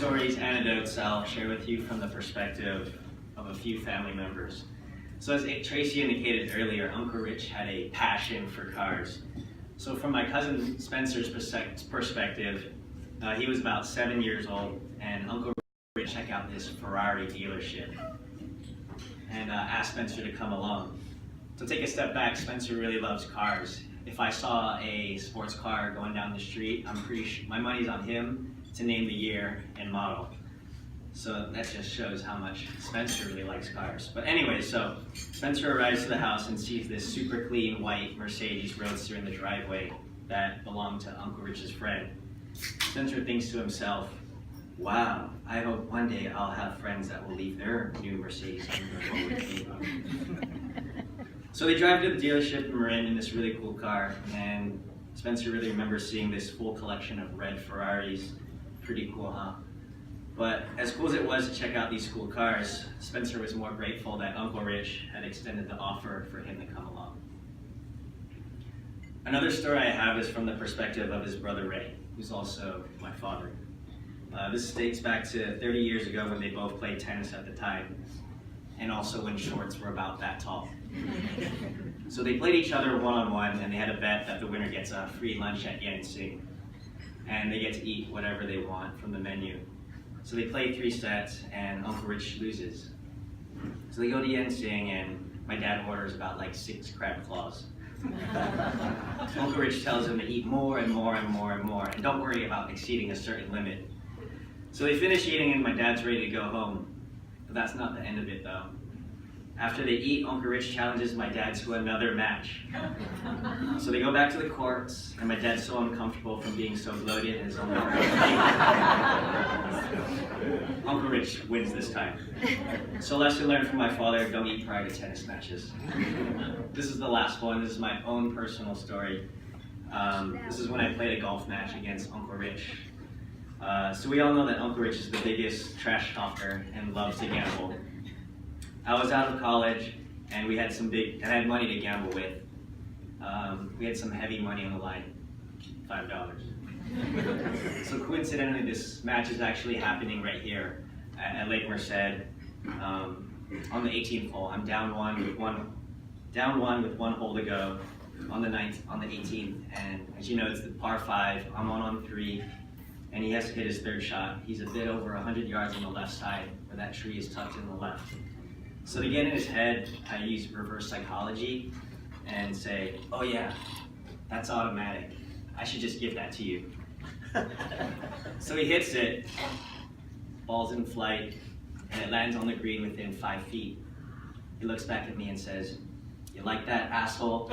stories, anecdotes I'll share with you from the perspective of a few family members. So as Tracy indicated earlier, Uncle Rich had a passion for cars. So from my cousin Spencer's perspective, he was about 7 years old, and Uncle Rich checked out this Ferrari dealership and asked Spencer to come along. So take a step back, Spencer really loves cars. If I saw a sports car going down the street, I'm pretty sure my money's on him to name the year and model. So that just shows how much Spencer really likes cars. But anyway, so Spencer arrives to the house and sees this super clean white Mercedes Roadster in the driveway that belonged to Uncle Rich's friend. Spencer thinks to himself, wow, I hope one day I'll have friends that will leave their new Mercedes and go with me. So they drive to the dealership and we're in this really cool car, and Spencer really remembers seeing this full collection of red Ferraris. Pretty cool, huh? But as cool as it was to check out these cool cars, Spencer was more grateful that Uncle Rich had extended the offer for him to come along. Another story I have is from the perspective of his brother Ray, who's also my father. This dates back to 30 years ago when they both played tennis at the time, and also when shorts were about that tall. So they played each other one-on-one, and they had a bet that the winner gets a free lunch at Jeung, and they get to eat whatever they want from the menu. So they play 3 sets, and Uncle Rich loses. So they go to Yung, and my dad orders about like 6 crab claws. Uncle Rich tells him to eat more and more and more and more, and don't worry about exceeding a certain limit. So they finish eating, and my dad's ready to go home. But that's not the end of it, though. After they eat, Uncle Rich challenges my dad to another match. So they go back to the courts, and my dad's so uncomfortable from being so bloated and his own Uncle Rich wins this time. So lesson learned from my father, don't eat prior to tennis matches. This is the last one. This is my own personal story. This is when I played a golf match against Uncle Rich. So we all know that Uncle Rich is the biggest trash talker and loves to gamble. I was out of college, and I had money to gamble with. We had some heavy money on the line, $5. So coincidentally, this match is actually happening right here at Lake Merced on the 18th hole. I'm down one with one hole to go on the 18th, and as you know, it's the par 5. I'm on 3, and he has to hit his 3rd shot. He's a bit over 100 yards on the left side, where that tree is tucked in the left. So to get in his head, I use reverse psychology and say, oh yeah, that's automatic. I should just give that to you. So he hits it, ball's in flight, and it lands on the green within 5 feet. He looks back at me and says, you like that, asshole?